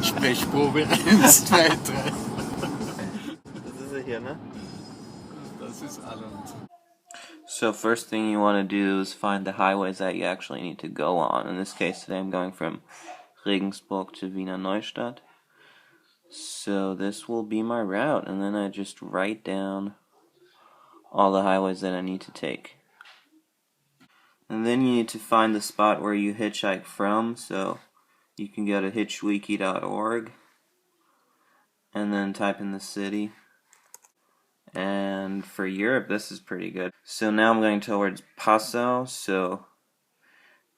Sprechprobe 1, 2, 3. Das ist er hier, ne? Das ist Alland. So first thing you want to do is find the highways that you actually need to go on. In this case today I'm going from Regensburg to Wiener Neustadt. So this will be my route, and then I just write down all the highways that I need to take. And then you need to find the spot where you hitchhike from, so you can go to hitchwiki.org and then type in the city. And for Europe, this is pretty good. So now I'm going towards Passau, so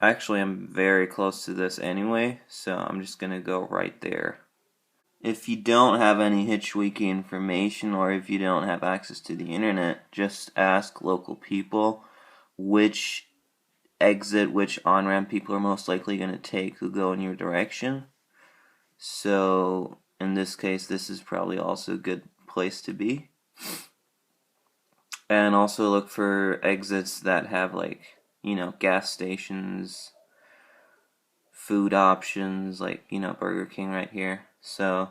actually I'm very close to this anyway, so I'm just going to go right there. If you don't have any HitchWiki information, or if you don't have access to the internet, just ask local people which exit, which on-ramp people are most likely going to take who go in your direction. So in this case, this is probably also a good place to be. And also look for exits that have, like, you know, gas stations, food options, like, you know, Burger King right here. So,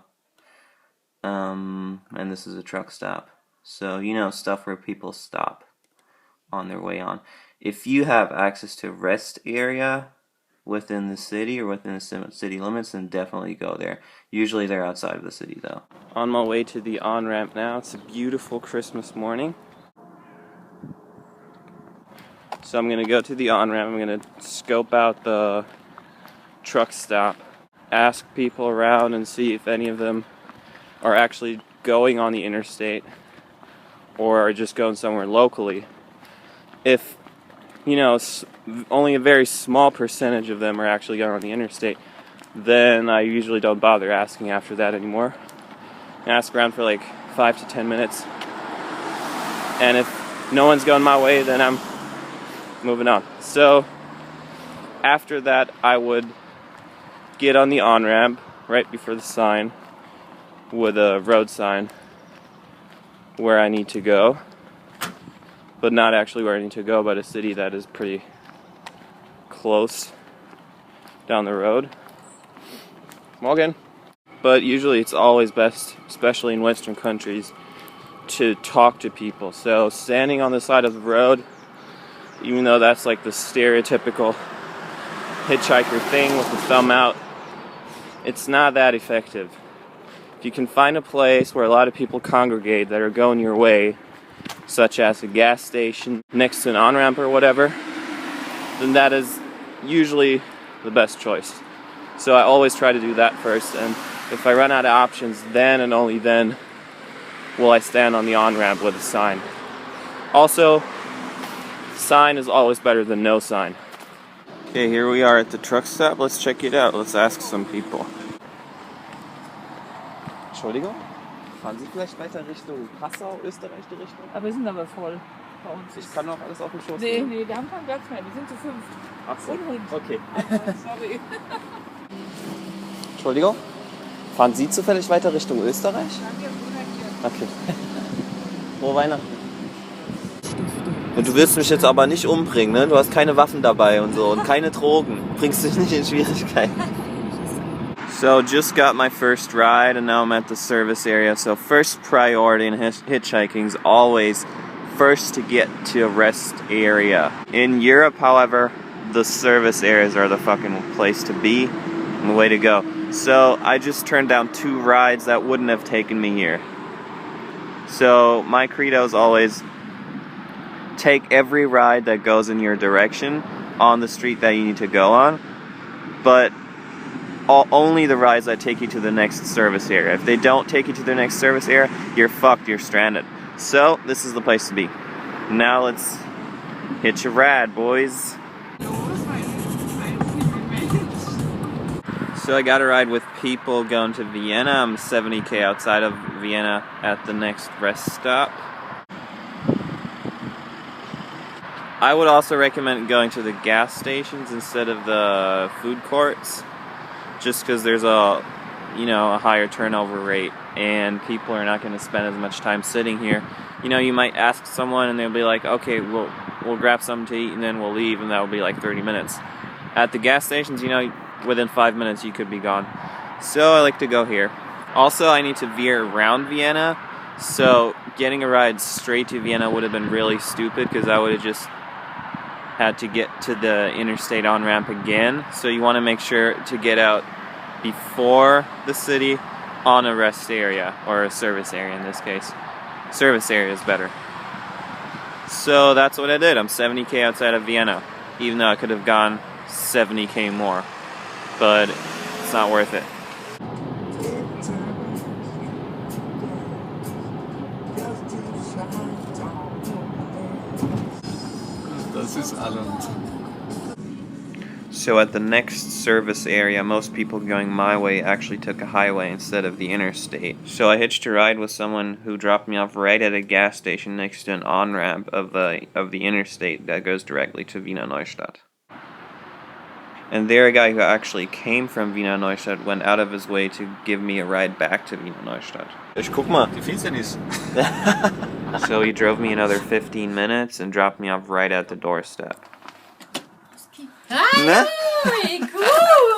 and this is a truck stop. So, you know, stuff where people stop on their way on. If you have access to rest area within the city or within the city limits, then definitely go there. Usually they're outside of the city, though. On my way to the on-ramp now. It's a beautiful Christmas morning. So I'm going to go to the on-ramp. I'm going to scope out the truck stop, ask people around and see if any of them are actually going on the interstate or are just going somewhere locally. If, you know, only a very small percentage of them are actually going on the interstate, then I usually don't bother asking after that anymore. I ask around for like 5 to 10 minutes. And if no one's going my way, then I'm moving on. So after that, I would get on the on-ramp right before the sign with a road sign where I need to go, but not actually where I need to go, but a city that is pretty close down the road. Morgen. But usually it's always best, especially in Western countries, to talk to people. So standing on the side of the road, even though that's like the stereotypical hitchhiker thing with the thumb out, it's not that effective. If you can find a place where a lot of people congregate that are going your way, such as a gas station next to an on-ramp or whatever, then that is usually the best choice. So I always try to do that first, and if I run out of options, then and only then will I stand on the on-ramp with a sign. Also, sign is always better than no sign. Okay, here we are at the truck stop. Let's check it out. Let's ask some people. Entschuldigung, fahren Sie vielleicht weiter Richtung Passau, Österreich die Richtung? Aber wir sind aber voll bei uns. Ich kann noch alles auf dem Schoß Nee, nehmen? nee, wir haben keinen Platz mehr. Wir sind zu 5. Ach so, Und Hund. okay. Aber, sorry. Entschuldigung, fahren Sie zufällig weiter Richtung Österreich? Okay. Frohe Weihnachten. Und du willst mich jetzt aber nicht umbringen, ne? Du hast keine Waffen dabei und so und keine Drogen. Bringst dich nicht in Schwierigkeiten. So, just got my first ride and now I'm at the service area. So first priority in hitchhiking is always first to get to a rest area. In Europe, however, the service areas are the fucking place to be and the way to go. So I just turned down 2 rides that wouldn't have taken me here. So my credo is always take every ride that goes in your direction on the street that you need to go on, but only the rides that take you to the next service area. If they don't take you to the next service area, you're fucked, you're stranded. So this is the place to be. Now let's hitch a ride, boys. So I got a ride with people going to Vienna. I'm 70k outside of Vienna at the next rest stop. I would also recommend going to the gas stations instead of the food courts, just because there's a higher turnover rate and people are not going to spend as much time sitting here. You know, you might ask someone and they'll be like, okay, we'll grab something to eat and then we'll leave, and that will be like 30 minutes. At the gas stations, you know, within 5 minutes you could be gone. So I like to go here. Also, I need to veer around Vienna, so getting a ride straight to Vienna would have been really stupid because I would have just had to get to the interstate on-ramp again. So you want to make sure to get out before the city on a rest area, or a service area in this case. Service area is better. So that's what I did. I'm 70k outside of Vienna, even though I could have gone 70k more, but it's not worth it. Das ist Alland. So at the next service area, most people going my way actually took a highway instead of the interstate. So I hitched a ride with someone who dropped me off right at a gas station next to an on-ramp of the interstate that goes directly to Wiener Neustadt. And there a guy who actually came from Wiener Neustadt went out of his way to give me a ride back to Wiener Neustadt. Guck mal. Die Finsternis. So he drove me another 15 minutes and dropped me off right at the doorstep. Hi, cool.